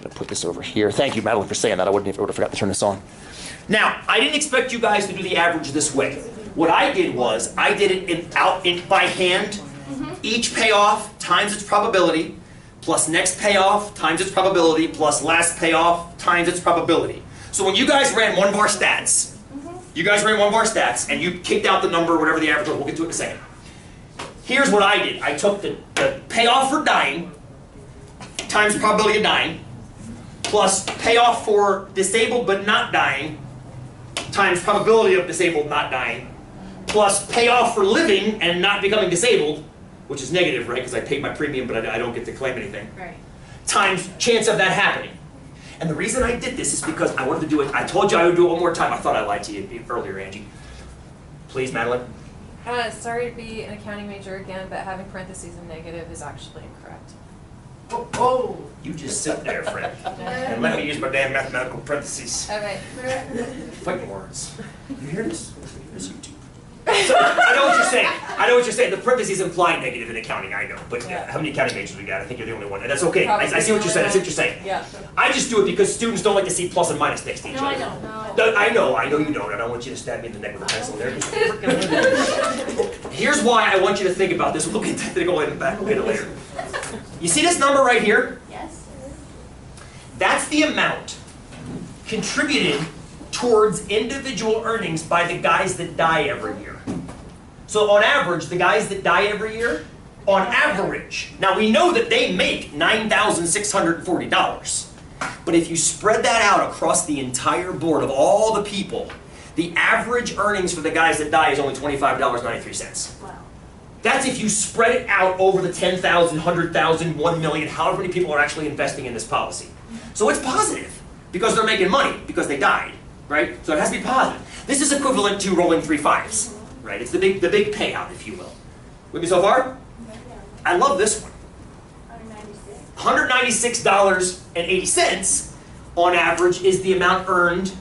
going to put this over here. Thank you, Madeline, for saying that. I would have forgot to turn this on. Now, I didn't expect you guys to do the average this way. What I did was, I did it by hand. Each payoff times its probability, plus next payoff times its probability, plus last payoff times its probability. So when you guys ran one-bar stats, and you kicked out the number, whatever the average was, we'll get to it in a second. Here's what I did. I took the payoff for dying times probability of dying, plus payoff for disabled but not dying times probability of disabled not dying, plus payoff for living and not becoming disabled, which is negative, right, because I paid my premium but I don't get to claim anything, right, times chance of that happening. And the reason I did this is because I wanted to do it. I told you I would do it one more time. I thought I lied to you earlier, Angie. Please, Madeline. Sorry to be an accounting major again, but having parentheses in negative is actually incorrect. Oh, you just sit there, friend, and let me use my damn mathematical parentheses. Okay. Fighting words. You hear this? This YouTube. So, I know what you're saying. I know what you're saying. The parentheses imply negative in accounting, I know. But how many accounting majors we got? I think you're the only one. And that's okay. I see what you're saying. I see what you're saying. Yeah. I just do it because students don't like to see plus and minus next to each other. I don't. No. I know you don't. I don't want you to stab me in the neck with a pencil there. Here's why I want you to think about this. We'll get to go in the back. We'll get it later. You see this number right here? Yes. That's the amount contributed towards individual earnings by the guys that die every year. So on average, the guys that die every year, on average, now we know that they make $9,640. But if you spread that out across the entire board of all the people, the average earnings for the guys that die is only $25.93. Wow. That's if you spread it out over the 10,000, 100,000, 1 million, however many people are actually investing in this policy. So it's positive because they're making money because they died, right? So it has to be positive. This is equivalent to rolling 3 5s, right? It's the big payout, if you will. With me so far? I love this one. $196.80 on average is the amount earned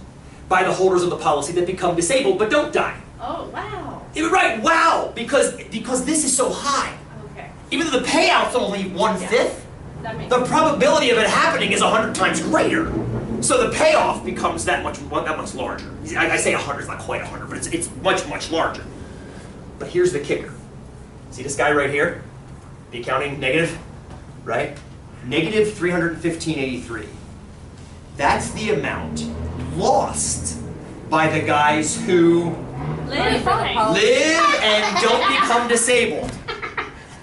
by the holders of the policy that become disabled but don't die. Oh, wow. Right, wow, because this is so high. Okay. Even though the payout's only 1/5, That makes the sense. probability of it happening is 100 times greater. So the payoff becomes that much larger. I say 100, it's not quite 100, but it's much, much larger. But here's the kicker. See this guy right here? The accounting negative, right? Negative 315.83. That's the amount lost by the guys who Live. live and don't become disabled.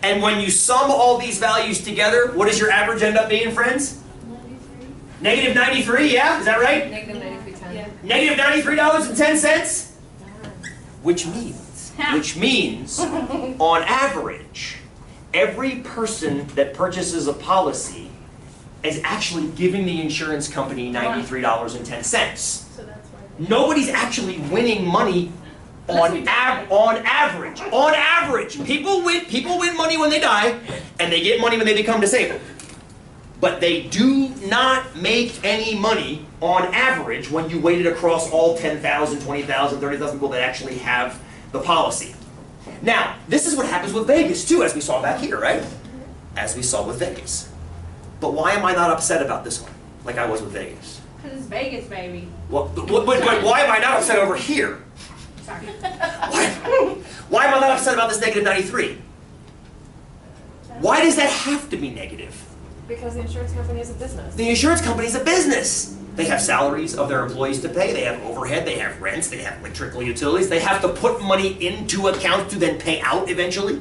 And when you sum all these values together, what does your average end up being, friends? 93. Negative 93, yeah? Is that right? Negative 93.10. Yeah. Negative $93.10? Which means, on average, every person that purchases a policy is actually giving the insurance company $93.10. So that's why. Nobody's actually winning money on average. On average, people win money when they die, and they get money when they become disabled. But they do not make any money on average when you weight it across all 10,000, 20,000, 30,000 people that actually have the policy. Now, this is what happens with Vegas too, as we saw back here, right? As we saw with Vegas. But why am I not upset about this one, like I was with Vegas? Because it's Vegas, baby. Well, but why am I not upset over here? Sorry. Why am I not upset about this negative 93? Why does that have to be negative? Because the insurance company is a business. The insurance company is a business. They have salaries of their employees to pay, they have overhead, they have rents, they have electrical utilities, they have to put money into accounts to then pay out eventually.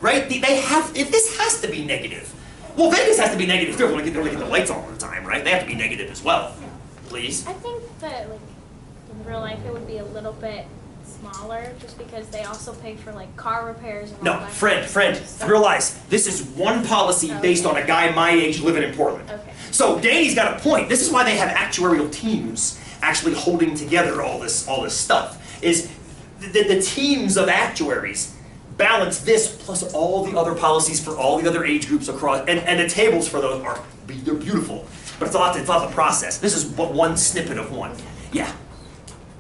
Right? They have, if this has to be negative. Well, Vegas has to be negative too, they don't get the lights on all the time, right? They have to be negative as well. Please? I think that, like, in real life, it would be a little bit smaller, just because they also pay for, like, car repairs and all No, that. friend, realize this is one policy based on a guy my age living in Portland. Okay. So Danny's got a point. This is why they have actuarial teams actually holding together all this stuff. Is the teams of actuaries balance this plus all the other policies for all the other age groups across, and the tables for those they're beautiful. But it's a lot of process. This is but one snippet of one. Yeah.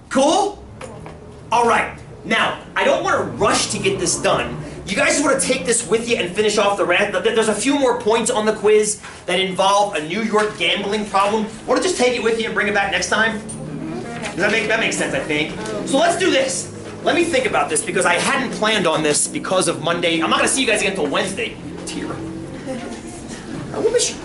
Cool? All right. Now, I don't want to rush to get this done. you guys just want to take this with you and finish off the rant? There's a few more points on the quiz that involve a New York gambling problem. Want to just take it with you and bring it back next time? Does that make sense, I think? So let's do this. Let me think about this because I hadn't planned on this because of Monday. I'm not going to see you guys again until Wednesday. Tear. I will miss you.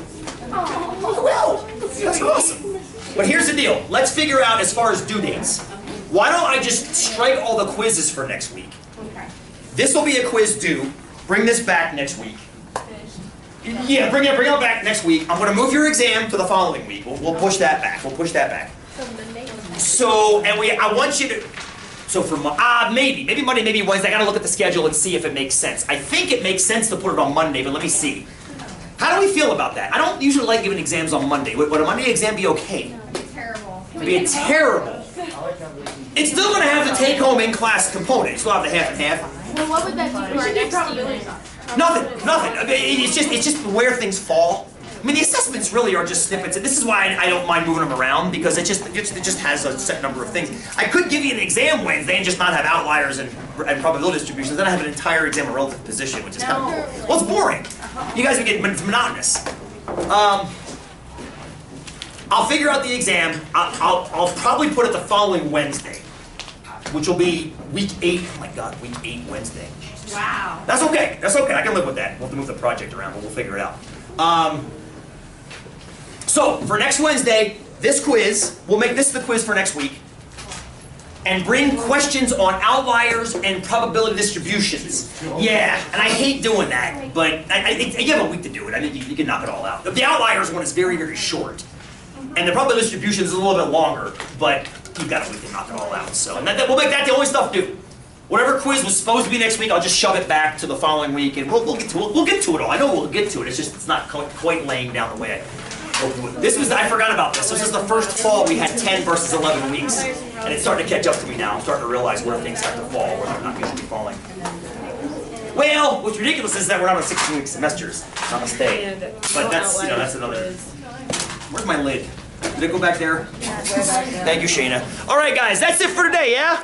Oh, well. That's awesome. But here's the deal. Let's figure out as far as due dates. Why don't I just strike all the quizzes for next week? Okay. This will be a quiz due. Bring this back next week. Yeah, bring it back next week. I'm going to move your exam to the following week. We'll push that back. We'll push that back. So, and I want you to, so for, maybe Monday, maybe Wednesday. I got to look at the schedule and see if it makes sense. I think it makes sense to put it on Monday, but let me see. How do we feel about that? I don't usually like giving exams on Monday. Would a Monday exam be okay? No, it's terrible. It'd be terrible. It's still going to have the take-home in-class component. It's still have the half and half. Well, what would that do to our next unit? Nothing. I mean, it's just where things fall. I mean, the assessments really are just snippets, and this is why I don't mind moving them around because it just has a set number of things. I could give you an exam Wednesday and just not have outliers and probability distributions. Then I have an entire exam of relative position, which is kind of cool. Well, it's boring. You guys would get monotonous. I'll figure out the exam. I'll probably put it the following Wednesday, which will be week 8. Oh my God, week 8 Wednesday. Wow. That's okay. That's okay. I can live with that. We'll have to move the project around, but we'll figure it out. So for next Wednesday, this quiz, we'll make this the quiz for next week, and bring questions on outliers and probability distributions. Yeah, and I hate doing that, but you have a week to do it. I think you can knock it all out. The outliers one is very, very short, and the probability distribution is a little bit longer, but you've got a week to knock it all out. So and we'll make that the only stuff due. Whatever quiz was supposed to be next week, I'll just shove it back to the following week, and we'll get to it all. I know we'll get to it. It's just it's not quite laying down the way I forgot about this. This is the first fall we had 10 versus 11 weeks, and it's starting to catch up to me now. I'm starting to realize where things start to fall, where they're not usually falling. Well, what's ridiculous is that we're not on 16-week semesters. Namaste. But that's another. Where's my lid? Did it go back there? Thank you, Shayna. All right, guys, that's it for today. Yeah.